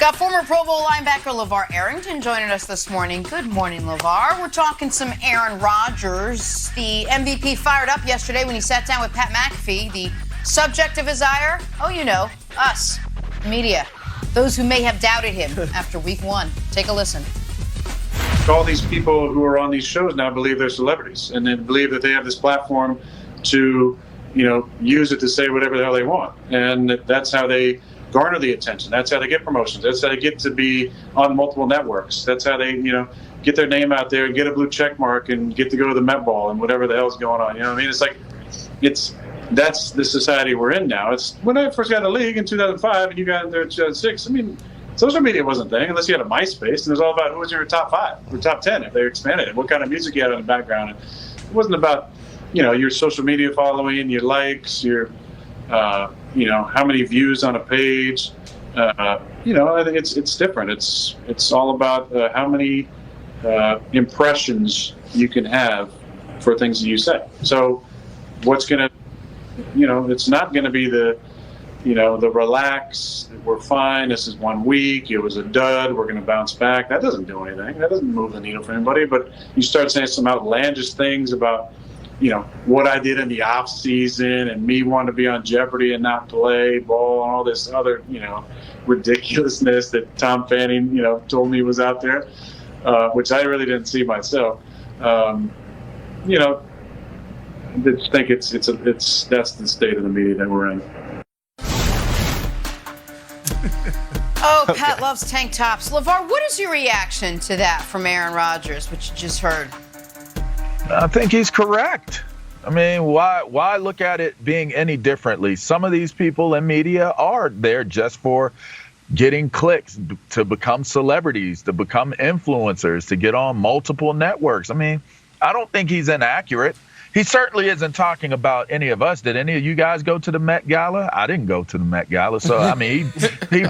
Got former Pro Bowl linebacker LeVar Arrington joining us this morning. Good morning, LeVar. We're talking some Aaron Rodgers. The MVP fired up yesterday when he sat down with Pat McAfee. The subject of his ire? Oh, you know, us, media. Those who may have doubted him after week one. Take a listen. All these people who are on these shows now believe they're celebrities, and they believe that they have this platform to, use it to say whatever the hell they want. And that's how they garner the attention. That's how they get promotions. That's how they get to be on multiple networks. That's how they, get their name out there and get a blue check mark and get to go to the Met Ball and whatever the hell's going on. You know what I mean? It's like, that's the society we're in now. It's when I first got in the league in 2005 and you got in there in 2006. I mean, social media wasn't a thing unless you had a MySpace, and it was all about who was your top 5 or top 10 if they expanded it, what kind of music you had in the background. And it wasn't about, your social media following, your likes, your how many views on a page. I think it's different. It's all about how many impressions you can have for things that you say. So what's going to, it's not going to be the relax, we're fine, this is 1 week, it was a dud, we're going to bounce back. That doesn't do anything. That doesn't move the needle for anybody. But you start saying some outlandish things about, what I did in the off season and me wanting to be on Jeopardy and not play ball and all this other, ridiculousness that Tom Fanning, told me was out there, which I really didn't see myself. I just think that's the state of the media that we're in. Oh, Pat loves tank tops. LeVar, what is your reaction to that from Aaron Rodgers, which you just heard? I think he's correct. I mean, why look at it being any differently? Some of these people in media are there just for getting clicks, to become celebrities, to become influencers, to get on multiple networks. I mean, I don't think he's inaccurate. He certainly isn't talking about any of us. Did any of you guys go to the Met Gala? I didn't go to the Met Gala. So, I mean, he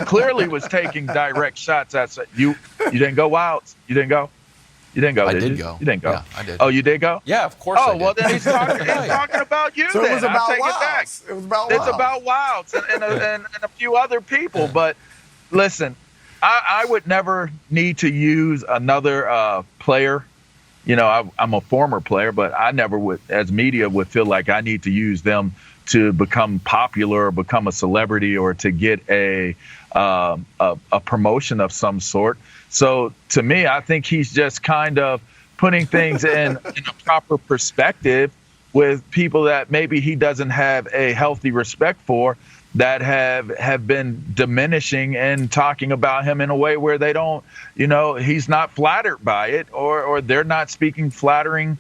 clearly was taking direct shots at you. You didn't go, Wilds? You didn't go? You didn't go, I did did you? go. You didn't go? Yeah, I did. Oh, you did go? Yeah, of course I did. Oh, well, then he's talking about you so then. It was about I'll take Wilds. it back. It was about It's Wilds. about Wilds and a few other people. But listen, I would never need to use another player. I'm a former player, but I never would, as media, would feel like I need to use them to become popular or become a celebrity or to get a promotion of some sort. So to me, I think he's just kind of putting things in a proper perspective with people that maybe he doesn't have a healthy respect for, that have been diminishing and talking about him in a way where they don't, he's not flattered by it, or they're not speaking flattering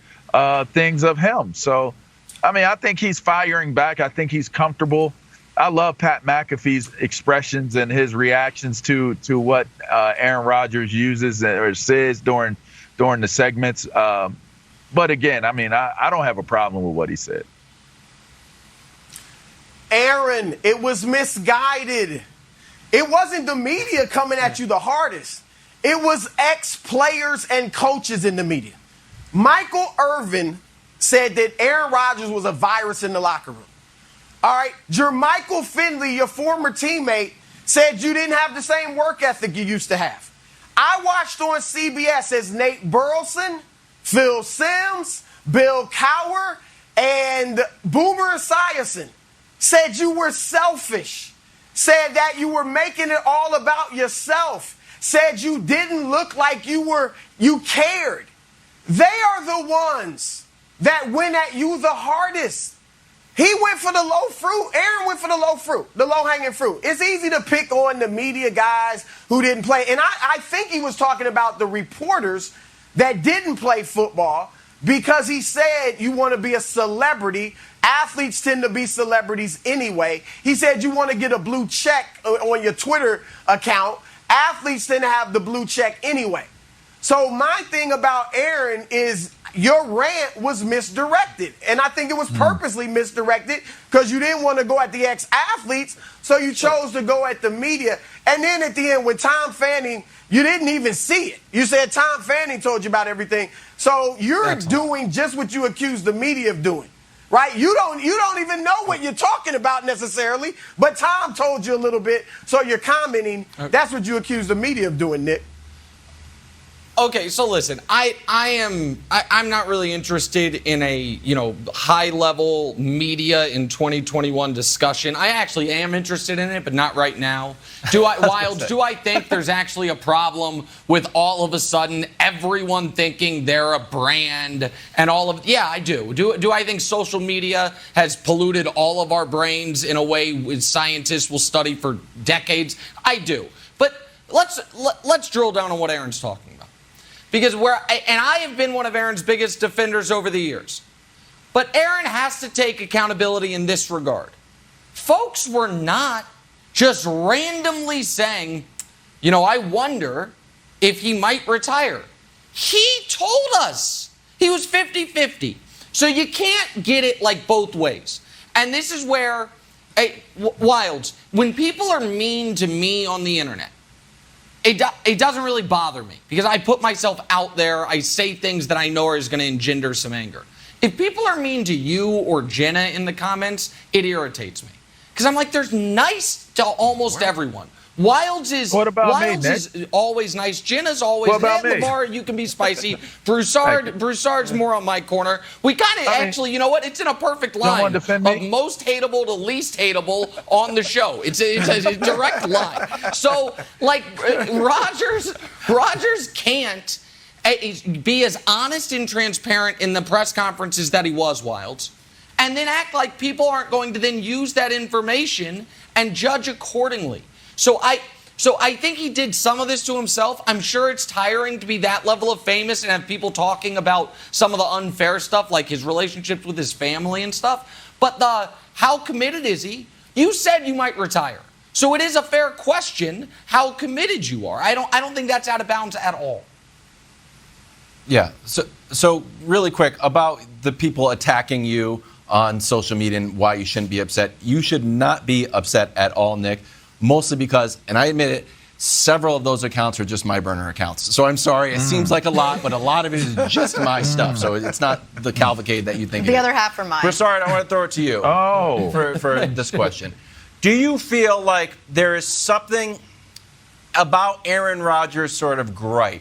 things of him. So, I mean, I think he's firing back. I think he's comfortable. I love Pat McAfee's expressions and his reactions to what Aaron Rodgers uses or says during the segments. But again, I mean, I don't have a problem with what he said. Aaron, it was misguided. It wasn't the media coming at you the hardest. It was ex-players and coaches in the media. Michael Irvin said that Aaron Rodgers was a virus in the locker room. All right, Jermichael Finley, your former teammate, said you didn't have the same work ethic you used to have. I watched on CBS as Nate Burleson, Phil Simms, Bill Cowher, and Boomer Esiason said you were selfish, said that you were making it all about yourself, said you didn't look like you cared. They are the ones that went at you the hardest. He went for the low fruit. Aaron went for the low fruit, the low-hanging fruit. It's easy to pick on the media guys who didn't play. And I think he was talking about the reporters that didn't play football, because he said you want to be a celebrity. Athletes tend to be celebrities anyway. He said you want to get a blue check on your Twitter account. Athletes tend to have the blue check anyway. So my thing about Aaron is your rant was misdirected. And I think it was purposely misdirected because you didn't want to go at the ex-athletes, so you chose to go at the media. And then at the end, with Tom Fanning, you didn't even see it. You said Tom Fanning told you about everything. So you're doing just what you accused the media of doing. right? You don't even know what you're talking about necessarily, but Tom told you a little bit, so you're commenting. That's what you accuse the media of doing, Nick. Okay, so listen, I'm not really interested in a high level media in 2021 discussion. I actually am interested in it, but not right now. Do I think there's actually a problem with all of a sudden everyone thinking they're a brand and all of yeah, I do. Do I think social media has polluted all of our brains in a way scientists will study for decades? I do. But let's drill down on what Aaron's talking about. Because I have been one of Aaron's biggest defenders over the years. But Aaron has to take accountability in this regard. Folks were not just randomly saying, I wonder if he might retire. He told us he was 50-50. So you can't get it like both ways. And this is where, Wilds, when people are mean to me on the internet, it doesn't really bother me because I put myself out there. I say things that I know is going to engender some anger. If people are mean to you or Jenna in the comments, it irritates me because I'm like, there's nice to almost everyone. Wilds is always nice. Jenna's always nice. LeVar, you can be spicy. Broussard's more on my corner. We kind of actually, you know what? It's in a perfect line of most hateable to least hateable on the show. It's a direct line. So, like, Rodgers can't be as honest and transparent in the press conferences that he was, Wilds, and then act like people aren't going to then use that information and judge accordingly. So I think he did some of this to himself. I'm sure it's tiring to be that level of famous and have people talking about some of the unfair stuff, like his relationships with his family and stuff. But how committed is he? You said you might retire. So it is a fair question how committed you are. I don't think that's out of bounds at all. Yeah. So really quick about the people attacking you on social media and why you shouldn't be upset. You should not be upset at all, Nick. Mostly because, and I admit it, several of those accounts are just my burner accounts. So I'm sorry, it seems like a lot, but a lot of it is just my stuff. So it's not the cavalcade that you think it is. The other half are mine. Broussard, I want to throw it to you for this question. Do you feel like there is something about Aaron Rodgers' sort of gripe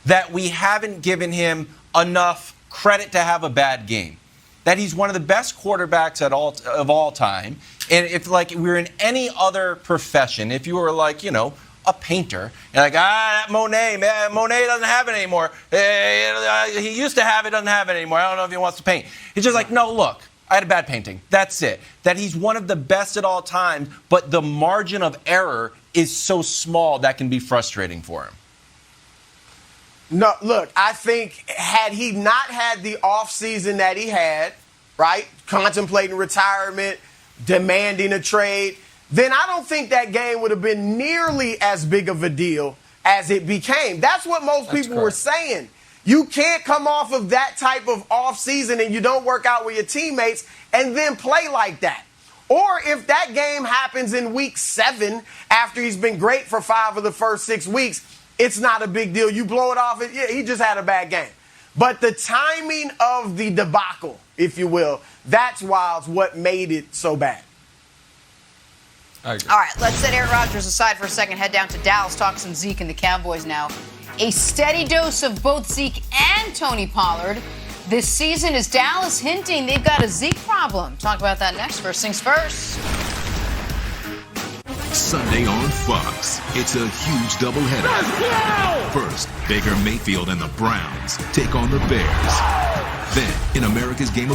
that we haven't given him enough credit to have a bad game? That he's one of the best quarterbacks of all time. And if like we were in any other profession, if you were like, a painter, and like, that Monet doesn't have it anymore. He used to have it, doesn't have it anymore. I don't know if he wants to paint. He's just like, no, look, I had a bad painting. That's it. That he's one of the best at all times, but the margin of error is so small that can be frustrating for him. No, look, I think had he not had the offseason that he had, right, contemplating retirement, demanding a trade, then I don't think that game would have been nearly as big of a deal as it became. That's what most people were saying. You can't come off of that type of offseason and you don't work out with your teammates and then play like that. Or if that game happens in week 7 after he's been great for 5 of the first 6 weeks, it's not a big deal. You blow it off. Yeah, he just had a bad game. But the timing of the debacle, if you will, that's what made it so bad. All right, let's set Aaron Rodgers aside for a second. Head down to Dallas, talk some Zeke and the Cowboys now. A steady dose of both Zeke and Tony Pollard this season. Is Dallas hinting they've got a Zeke problem? Talk about that next. First things first. Sunday on Fox, it's a huge doubleheader. First, Baker Mayfield and the Browns take on the Bears. Then, in America's Game of the